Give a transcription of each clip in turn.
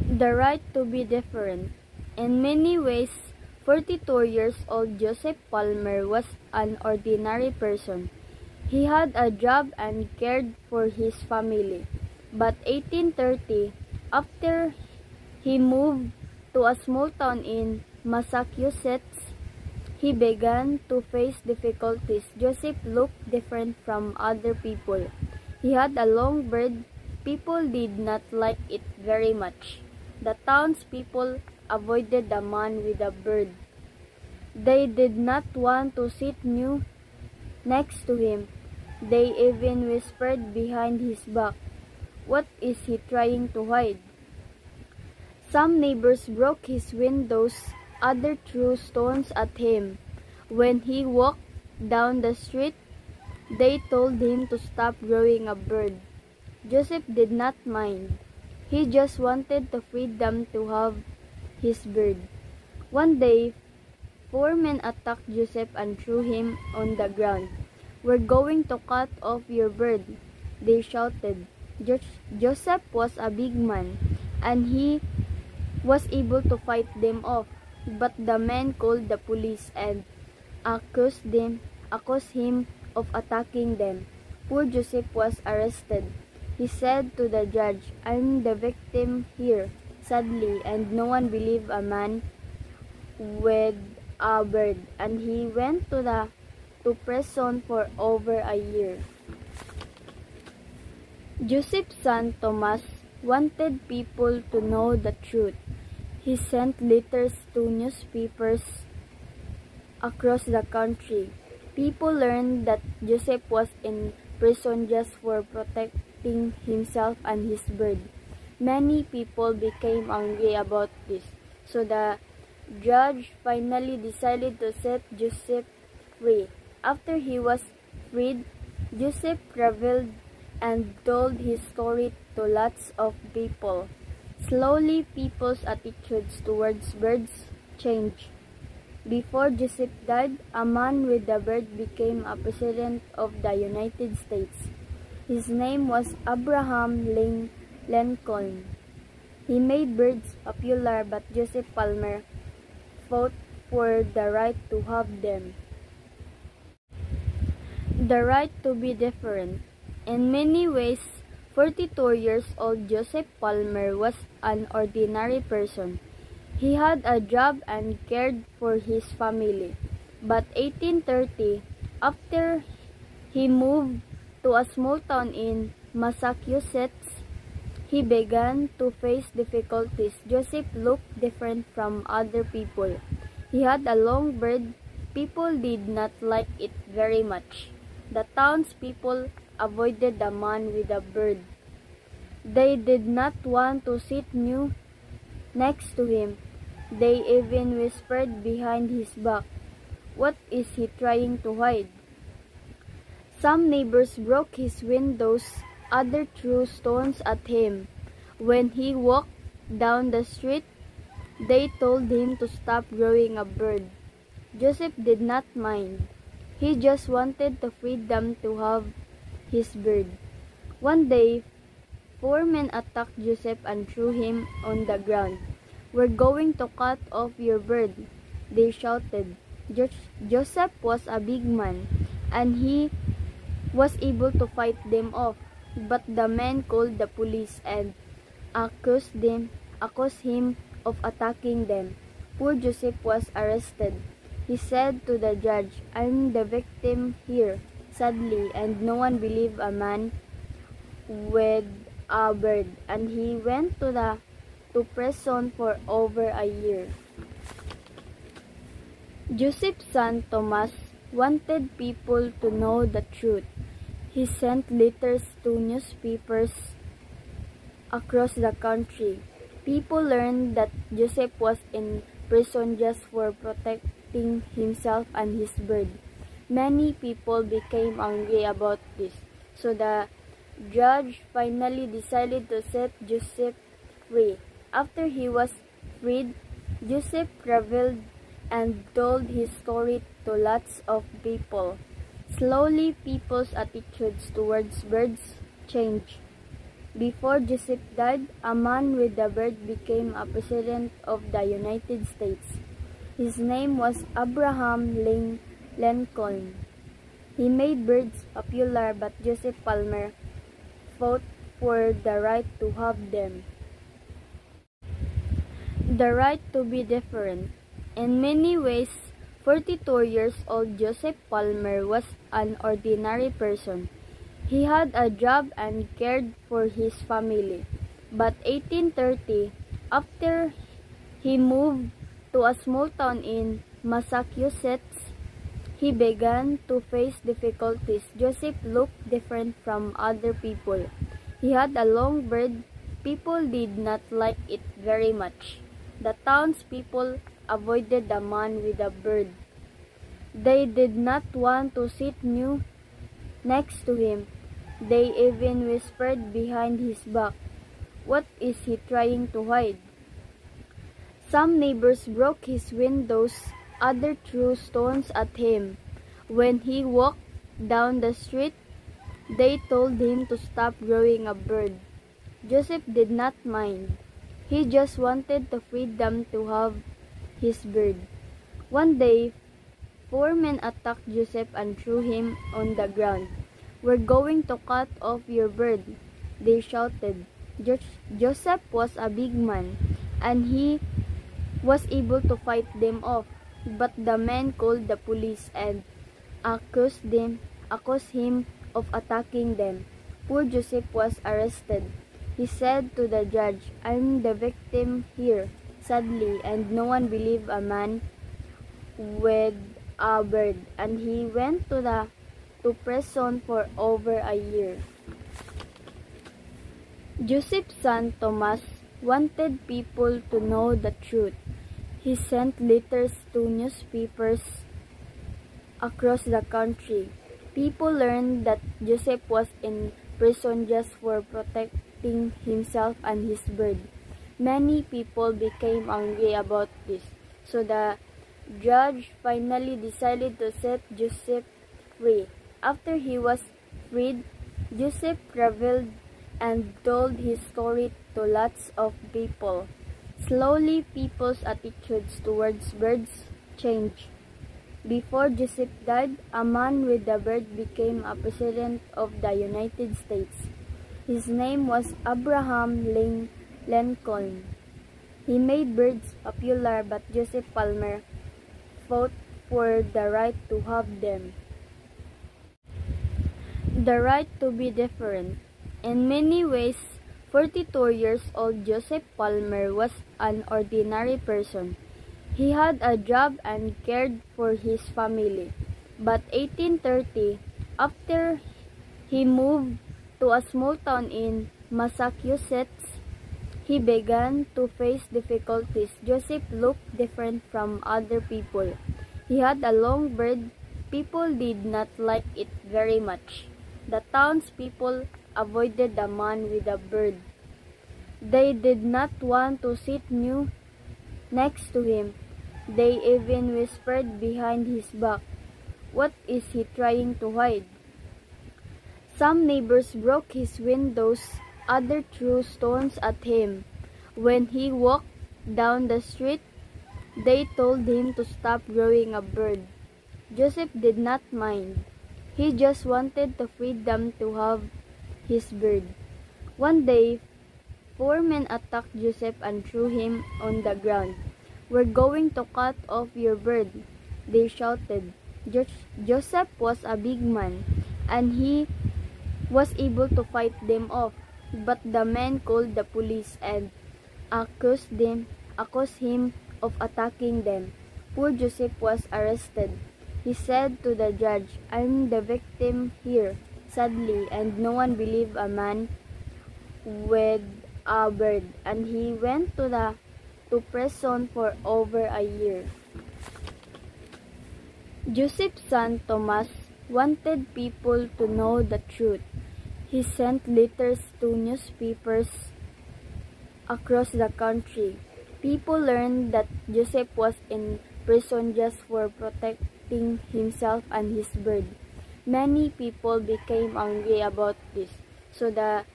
The right to be different. In many ways, 42 years old Joseph Palmer was an ordinary person. He had a job and cared for his family. But 1830, after he moved to a small town in Massachusetts, he began to face difficulties. Joseph looked different from other people. He had a long beard. People did not like it very much. The townspeople avoided the man with a beard. They did not want to sit next to him. They even whispered behind his back, "What is he trying to hide?" Some neighbors broke his windows, others threw stones at him. When he walked down the street, they told him to stop growing a beard. Joseph did not mind. He just wanted the freedom to have his beard. One day, 4 men attacked Joseph and threw him on the ground. "We're going to cut off your beard," they shouted. Joseph was a big man, and he was able to fight them off. But the men called the police and accused him of attacking them. Poor Joseph was arrested. He said to the judge, "I'm the victim here, sadly, and no one believed a man with a beard," and he went to prison for over a year. Joseph's son Thomas wanted people to know the truth. He sent letters to newspapers across the country. People learned that Joseph was in prison just for protecting himself and his beard. Many people became angry about this, so the judge finally decided to set Joseph free. After he was freed, Joseph traveled and told his story to lots of people. Slowly, people's attitudes towards beards changed. Before Joseph died, a man with a beard became a president of the United States. His name was Abraham Lincoln. He made beards popular, but Joseph Palmer fought for the right to have them. The right to be different. In many ways, 42 years old Joseph Palmer was an ordinary person. He had a job and cared for his family. But 1830, after he moved to a small town in Massachusetts, he began to face difficulties. Joseph looked different from other people. He had a long beard. People did not like it very much. The townspeople avoided the man with a beard. They did not want to sit next to him. They even whispered behind his back, "What is he trying to hide?" Some neighbors broke his windows, others threw stones at him. When he walked down the street, they told him to stop growing a beard. Joseph did not mind. He just wanted the freedom to have his beard. One day, 4 men attacked Joseph and threw him on the ground. "We're going to cut off your beard," they shouted. Joseph was a big man, and he was able to fight them off. But the men called the police and accused him of attacking them. Poor Joseph was arrested. He said to the judge, "I'm the victim here, sadly, and no one believed a man with a beard," and he went to prison for over a year. Joseph's son Thomas wanted people to know the truth. He sent letters to newspapers across the country. People learned that Joseph was in prison just for protecting himself and his beard. Many people became angry about this, so the judge finally decided to set Joseph free. After he was freed, Joseph traveled and told his story to lots of people. Slowly, people's attitudes towards beards changed. Before Joseph died, a man with a bird became a president of the United States. His name was Abraham Lincoln. He made birds popular, but Joseph Palmer fought for the right to have them. The right to be different. In many ways, 42 years old Joseph Palmer was an ordinary person. He had a job and cared for his family. But 1830, after he moved to a small town in Massachusetts, he began to face difficulties. Joseph looked different from other people. He had a long beard. People did not like it very much. The townspeople avoided the man with a beard. They did not want to sit next to him. They even whispered behind his back, "What is he trying to hide?" Some neighbors broke his windows, others threw stones at him. When he walked down the street, they told him to stop growing a beard. Joseph did not mind. He just wanted the freedom to have his beard. One day, 4 men attacked Joseph and threw him on the ground. "We're going to cut off your beard," they shouted. Joseph was a big man, and he was able to fight them off. But the men called the police and accused him of attacking them. Poor Joseph was arrested. He said to the judge, "I'm the victim here," sadly, and no one believed a man with a beard, and he went to prison for over a year. Joseph's son Thomas wanted people to know the truth. He sent letters to newspapers across the country. People learned that Joseph was in prison just for protecting himself and his beard. Many people became angry about this, so the judge finally decided to set Joseph free. After he was freed, Joseph traveled and told his story to lots of people. Slowly, people's attitudes towards birds changed. Before Joseph died, a man with a beard became a president of the United States. His name was Abraham Lincoln. He made birds popular, but Joseph Palmer fought for the right to have them. The right to be different. In many ways, 42 years old Joseph Palmer was an ordinary person. He had a job and cared for his family. But 1830, after he moved to a small town in Massachusetts, he began to face difficulties. Joseph looked different from other people. He had a long beard. People did not like it very much. The townspeople avoided the man with a beard. They did not want to sit next to him. They even whispered behind his back, "What is he trying to hide?" Some neighbors broke his windows, others threw stones at him. When he walked down the street, they told him to stop growing a beard. Joseph did not mind. He just wanted the freedom to have his beard. One day, 4 men attacked Joseph and threw him on the ground. "We're going to cut off your beard," they shouted. Joseph was a big man, and he was able to fight them off. But the men called the police and accused him of attacking them. Poor Joseph was arrested. He said to the judge, "I'm the victim here," sadly, and no one believed a man with a beard, and he went to prison for over a year. Joseph's son Thomas wanted people to know the truth. He sent letters to newspapers across the country. People learned that Joseph was in prison just for protecting himself and his beard. Many people became angry about this, so the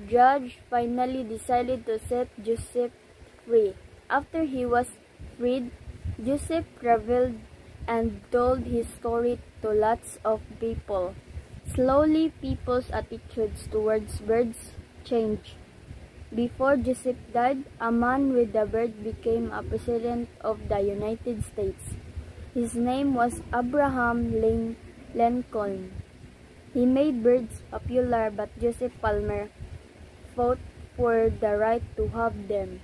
judge finally decided to set Joseph free. After he was freed, Joseph traveled and told his story to lots of people. Slowly, people's attitudes towards birds changed. Before Joseph died, a man with a bird became a president of the United States. His name was Abraham Lincoln. He made birds popular, but Joseph Palmer fought for the right to have them.